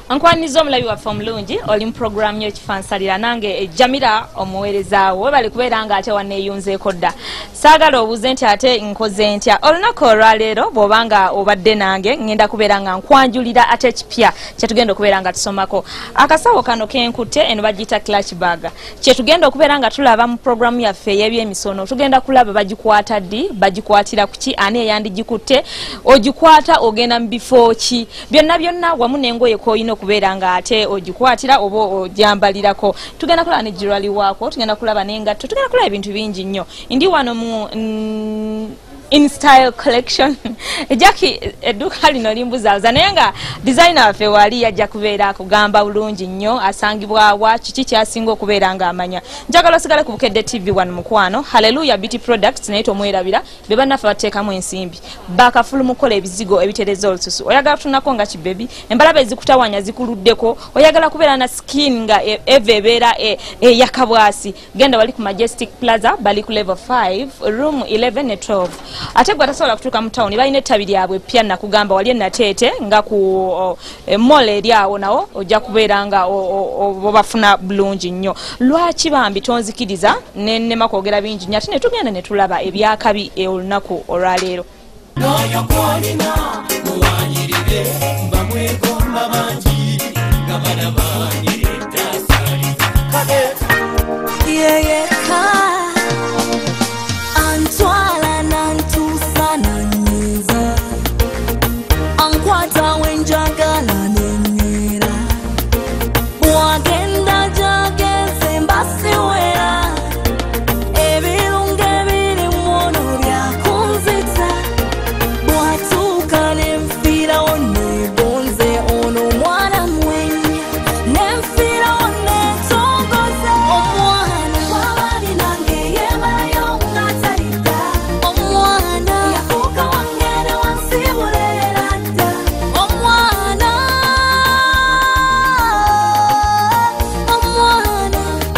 Ankwaniza omulabi waffe omulungi oli mu program y'ekifansalira nange Jamila omuweerezaawo webali kubeera nga ate wanneeyunzeeko dda saagala obuuze nti ate nkoze ntya olunaku olwaleero bw'obanga obadde nange ngenda kubeera nga nkwanjulira ate ekipya kyetugenda okubeera nga tusomako akasawo kano kenkutte eno bagiyita clutch bag kyetugenda okubeera nga tulaba mu program yaffe ey'ebyemisono tugenda kulaba bagikwata ddi bagikwatira ku ki ani eyandigikutte ogikwata ogenda mu bifo ki byonna wamu n'engoye k'olina kubeera nga ate ogikwatira oba ojambalirako tugenda kulaba ne jewelry waako tugenda kulaba n'engatto tugenda kulaba ebintu bingi nnyo ndi wano mu In Style Collection Jackie edduuka lino limbuzaaza naye nga designer waffe wali yajja kubeera akugamba bulungi nnyo asangibwawa kiki kyasinga okubeera nga amanya njagala osigale ku Bukedde TV 1 mukwano Hallelujah Beauty Products naye tomwerabira be bannaffe bateekamu ensimbi bakafulu mukola ebizigo ebitereza olususu oyagala kutunako nga kibebi embalabe ezikutawanya zikuluddeko oyagala kubeera na skin nga eva ebeera yakabwasi genda wali ku Majestic Plaza bali ku level 5 room 11 ne 12 ate gwe tasobola kutuuka mu town balina ettabi lyabwe ppya nakugamba wali enateete nga ku mall eri awo nawo ojja kubeera nga obafuna bulungi nnyo lwaki bambi tonzikiriza nennema kwogera bingi nnyo ate ne tugenda ne tulaba ebyakabi olunaku olwaleero Noyo kwalina muwanyirire bamwegomba bangi gabana bangi tasali yeah Antwala nantusa nanyiza Ankwata wenjagala nenyera Wagenda jageze mbasiwera Ebirunge biri mwono byakunzita Bwatuka nemfira onebonze ono mwana mwenya Nemfira onetongoze omwana Wabali nange yemayo ngatarita omwana Yakuka wangere wansibulerata omwana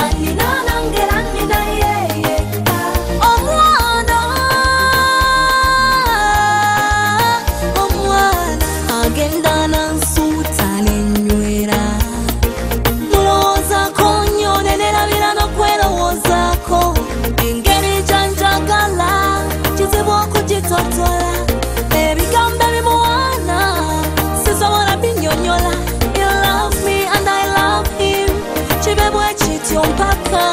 Anina nangera nina yeyeka omwana agenda nansuuta nenywera mulowoozaako nnyo nenerabira n'okwerowozaako engeri gyanjagala kizibu okugitotola ebigambo ebimuwaana sisobola binnyonnyola You love me and I love him kibe bwe kityo mpaka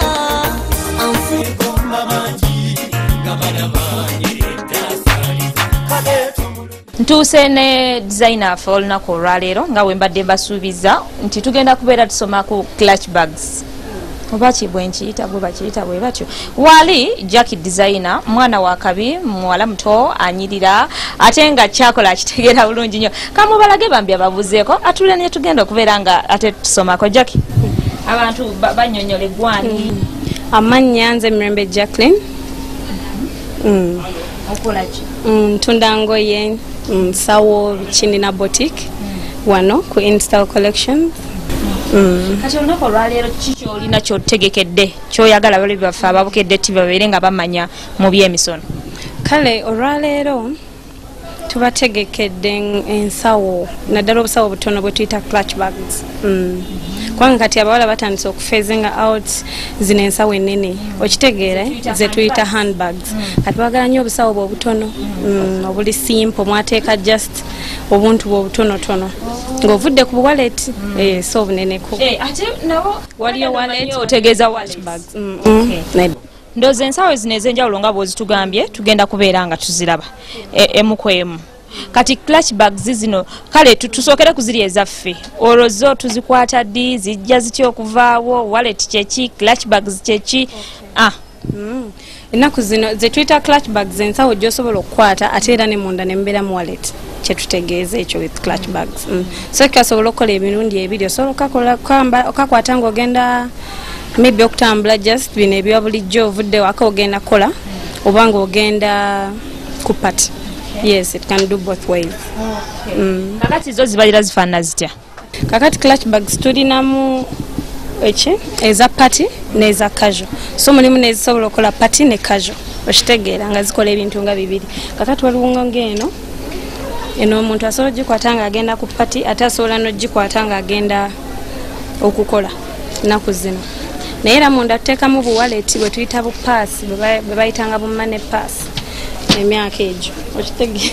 ntuuse ne designer waffe olunaku olwaleero nga bwe mbadde mbasuubiza nti tugenda kubeera tusoma ku clutch bags oba kibwe nkiyita bwe bakiyita bwe batyo wali Jackie designer mwana wa kabi muwala muto anyirira ate nga kyakola akitegeera bulungi nnyo kamubalage bambi ababuzeeko atule ne tugenda okubeera nga ate tusomako Jackie abantu bannyonnyole gwani amannya nze Mirembe Jacqueline okola ki ntunda ngoye sawo Kinina boutique wano ku In Style Collection kati olunaku olwaleero kiki olina kyotegekedde kyoyagala bali baffe ababukedde TV babeere nga bamanya mu byemisono kale olwaleero tubategekedde ensawo naddala obusawo butono bwe tuyita clutch bags kubanga kati abawala batandise okufeezinga out zino ensawo ennene okitegeere ze tuyita handbags kati bagala nnyo obusawo bwe obutono obuli simple mwateeka just obuntu bwe obutonotono ng'ovudde ku wallet so obuneneko ate nabo waliyo wallet otegeeza wallet bags ndoozi ensawo zino ez'enjawulo nga bw'ozitugambye tugenda kubeera nga tuziraba emu ku emu kati clutch bags zino kale tusookere ku ziri ezaffe olwo zo tuzikwata ddi zijja zitya okuvaawo wallet kyeki clutch bags kyeki ennaku zino ze tuyita clutch bags ensawo gy'osobola okukwata ate era ne munda ne mbeera mu wallet kyetutegeeza ekyo with clutch bags so kikasobola okukola emirundi ebiri osobola okakwata ng'ogenda maybe okutambula just bino ebya bulijjo ovudde waka ogenda kola oba ng'ogenda ku party yes it can do both ways kakati zo zibalira zifaanana zitya kakati clutch bags tulinamu eza party neza casual so mulimu nezisobola okukola party ne casual okitegeera nga zikola ebintu nga bibiri kakati waliwo ng'eno eno omuntu asobola ogikwata nga agenda ku pati ate asobola n'ogikwata nga agenda okukola nnaku zino naye era munda tuteekamu buwaleti bwe tuyita bupaasi bwe bayitanga bumane paasi emyaka egyo okitege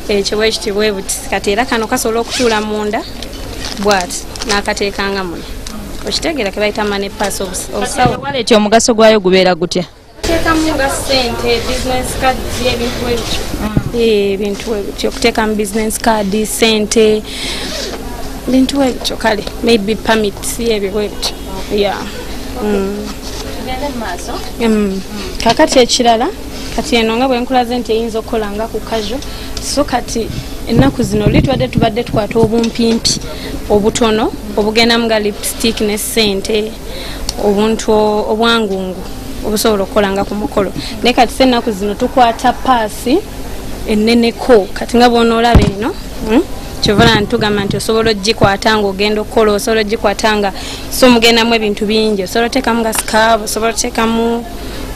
ekyo bwekiti bwe buti kati era kano kasobola okutuula munda bwati n'akateekanga muno okitegeera ke bayita mane paasi obusawo waleti omugaso gwayo gubeera gutya teekamu nga ssente business card ebintu ebityo ebintu ebityo okuteekamu business card ssente bintu ebityo kale maybe permits ebyo bwebityo kakati ekirala kati eno nga bwenkulaze nti eyinza okukola nga ku kajo so kati ennaku zino oli tubadde tukwata obumpimpi obutono obugendamu nga lipstick ne ssente obuntu obwangungu obusobola okukola nga ku mukolo naye kati se ennaku zino tukwata paasi enneneko kati nga bwonoolaba eno kyovala ntugamba nti osobola ogikwata nga ogenda okukola osobola ogikwata nga so mugendamu ebintu bingi osobola oteekamu nga scarf osobola oteekamu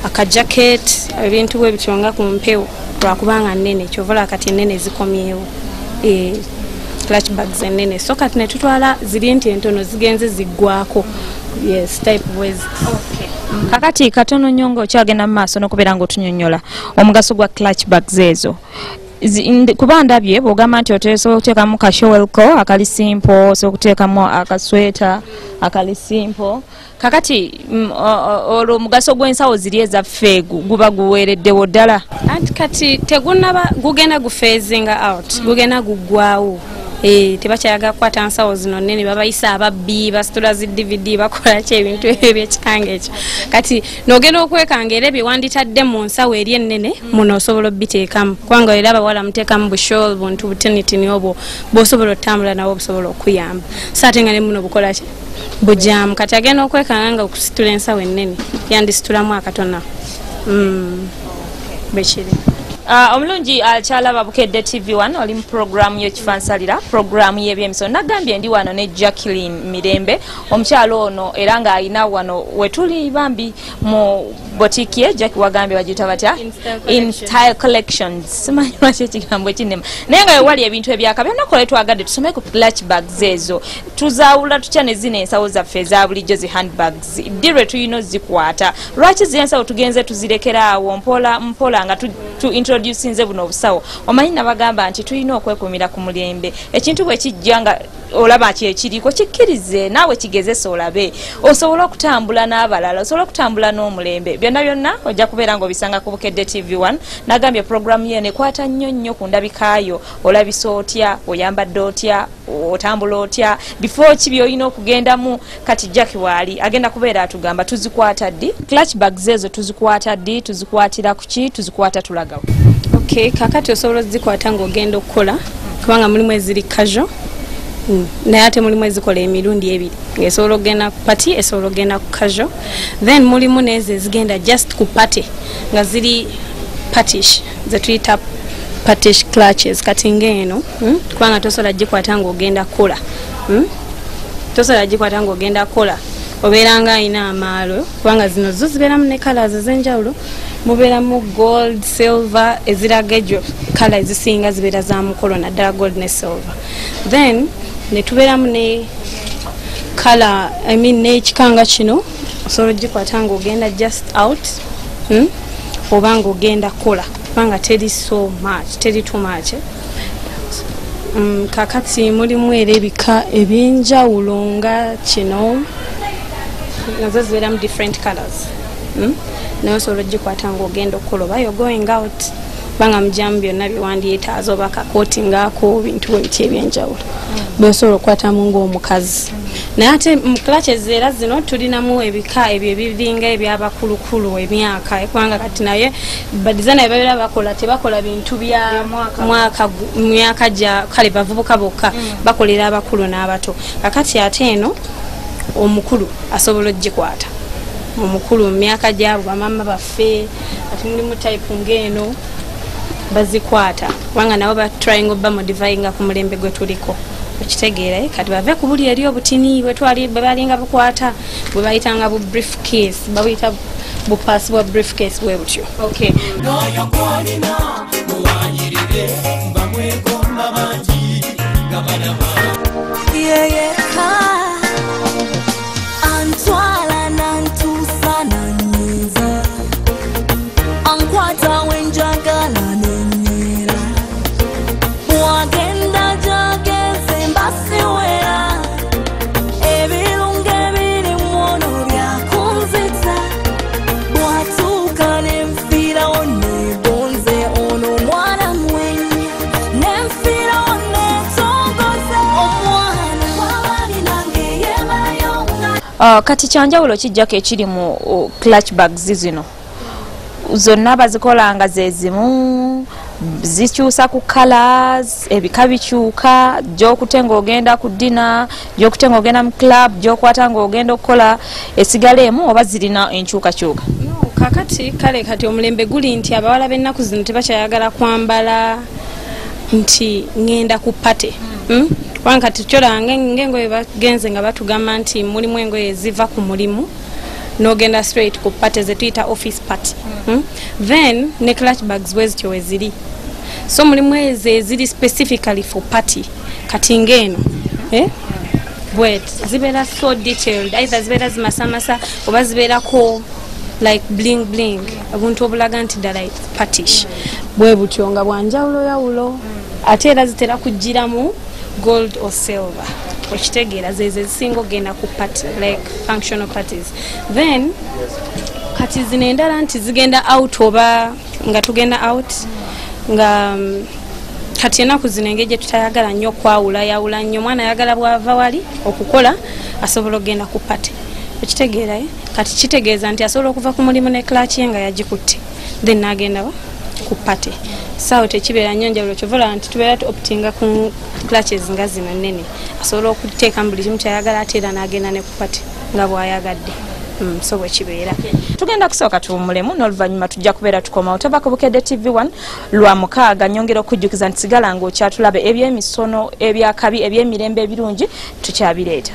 akajaket ebintu bwe bityo nga ku mpewo lwakubanga nnene kyovala kati ennene zikomyewo clutch bags ennene so kati ne tutwala ziri nti entono zigenze ziggwako yes type ways kakati katono nnyo ng'okyagenda mu maaso n'okubeera ng'otunyonnyola omugaso gwa clutch bags ezo kuba ndabye bw'ogamba nti osobola okuteekamu ka showelco akali simple osobola okuteekamu akasweta akali simple kakati olwo omugaso gw'ensawo ziri ezaffe guba guweereddewo ddala anti kati tegunaba gugenda gufeezinga out gugenda guggwawo tebakyayaga kukwata nsawo zino nnene babayisa ababbi basitula zi DVD bakola ki ebintu ebyekikanga ekyo kati n'ogenda okwekanga era ebyewanditadde mu nsawo eri ennene muno osobola obbiteekamu kubanga era abawala muteekamu bushol buntu butinitini obwo bw'osobola otambula nawo obusobola okuyamba so ate nga ne muno bukola ki bujaamu kati agenda okwekanga nga okusitula ensawo ennene yandisitulamu akatona bekiri omulungi akyalaba Bukedde TV1 oli mu programu y'ekifansalira programu y'ebyemisono nagambye ndi wano ne Jacqueline Mirembe omukyalo ono era nga alina wano wetuli bambi mu boutique ye Jackie wagambye wagiyita batya in style collections simanyi lwaki ekigambo ekinema naye nga wewali ebintu ebyaka byonna le twagadde tusome ku clutch bags ezo tuzaawula tutya ne zino ensawo zaffe eza bulijjo zi handbags ddirwe tuyina ozikwata lwaki zino ensawo tugenze tuzirekera awo mpola nga tu introducinze buno obusawo omanyi nabagamba nti tulina okwekumira ku mulembe ekintu bwe kijja nga olaba kyekiriko kikkirize naawe kigezesa olabe osobola okutambula n'abalala osobola okutambula n'omulembe byonna byonna ojja kubeera ng'obisanga ku Bukedde TV1 nagambye programu yene ekwata nnyo ku ndabikaayo olabisa otya oyambadde otya otambula otya before ki byolina okugendamu kati Jackie waali agenda kubeera atugamba tuzikwata ddi clutch bags ezo tuzikwata ddi tuzikwatira ku ki tuzikwata tulagawo okay kakati osobola ozikwata ng'ogenda okukola kubanga mulimu eziri casual naye ate mulimu ezikola emirundi ebiri ng'esobola okugenda ku pati esobola okugenda ku casual then mulimu nezo ezigenda just ku pati nga ziri patish zetuyita patish clutches kati ng'eno kubanga tosobola gikwata ng'ogenda kukola tosobola gikwata ng'ogenda kukola obeera nga alina amaalo kubanga zino zo zibeeramu ne colors ez'enjawulo mubeeramu gold silver eziraga egyo kala ezisinga zibeera za mukolo naddala gold ne silver then netubeeramu ne kala n'ekikanga kino osobola ogikwata ng'ogenda just out oba ng'ogenda kola kubanga teri so much teri too much kakati mulimu era ebika ebyenjawulo nga kino nazo zibeeramu different colors naye osobola ogikwata ng'ogenda okukola oba you're going out banga mujamu byonna byewandyetaaza oba kakooti ngaako bintu bwe biti ebyenjawulo byosobola okukwatamu ng'omukazi naye ate mu clutches era zino tulinamu ebika ebyo ebiringa ebyabakulukulu emyaka kubanga kati naye badizana bebabeera bakola tebakola bintu bya myaka gya kale bavubuka bokka bakolera abakulu n'abato kakati ate eno omukulu asobola ogikwata omukulu mu myaka gyabo bamama baffe ati mulimu type ng'eno bazikwata kubanga nabo batrying obamodifyinga ku mulembe gwe tuliko okitegeera kati bave ku buli eri obutini bwe balinga bukwata bwe bayitanga bu briefcase babuyita bupaasi bwa briefcase bwe butyo okay mubadde mbamwegomba bangi nga banama yeyeka antwala nantuusa nanyiza ankwata wenjagala nenyera bwagenda jageze mbasiwera ebirungo ebiri mwono byakunzita bwatuuka nenfiirawo nebonze ono mwana mwenye nenfiirawo netongoze omwana wabali nange yebayonga. Kati kyanjawulo kijjako ekiri mu clutch bags zino zonna bazikolanga zezimu zikyusa ku colors ebika bikyuka gyokute ng'ogenda ku dina gyokute ng'ogenda mu club gyokwata ng'ogenda okukola esigala emu oba zirina enkyukakyuka? Kakati kale kati omulembe guli nti abawala b'ennaku zino tebakyayagala kwambala nti ngenda ku pate kubanga kati kyolanga ng'engoye bagenze nga batugamba nti mulimu engoye eziva ku mulimu n'ogenda straight ku pate ze tuyita office party then ne clutch bags bwezityo weziri so mulimu ezo eziri specifically for party kati ng'eno bwet zibeera so detailed either zibeera zimasamasa oba zibeerako like bling bling obuntu obulaga nti ddala patish bwe butyo nga bwanjawulo yawulo ate era zitera kujjiramu gold or silver okitegeera zezo ezisinga ogenda ku party like functional parties then kati zino endala nti zigenda out oba nga tugenda out nga kati ennaku zino engeri gye tutayagala nnyo kwawulayawula nnyo omwana ayagala bwava wali okukola asobola okgenda ku party okitegeera kati kitegeeza nti asobola okuva ku mulimu ne clutch ye nga yagikutte then n'agenda ku party sawa tekibeera nnyo njawulo kyovola nti tubeera optinga ku clutches nga zino nnene asobola okuteeka mu buli kimu kyayagala ate era n'agenda ne ku party nga bw'ayagadde so bwe kibeera. Tugenda kusooka tuwummulemu n'oluvannyuma tujja kubeera tukomawo. Tova ku Bukedde TV1 lwa mukaaga nyongera okujjukiza nti sigala ng'okyatulabe ebyemisono ebyakabi eby'emirembe ebirungi tukyabireeta.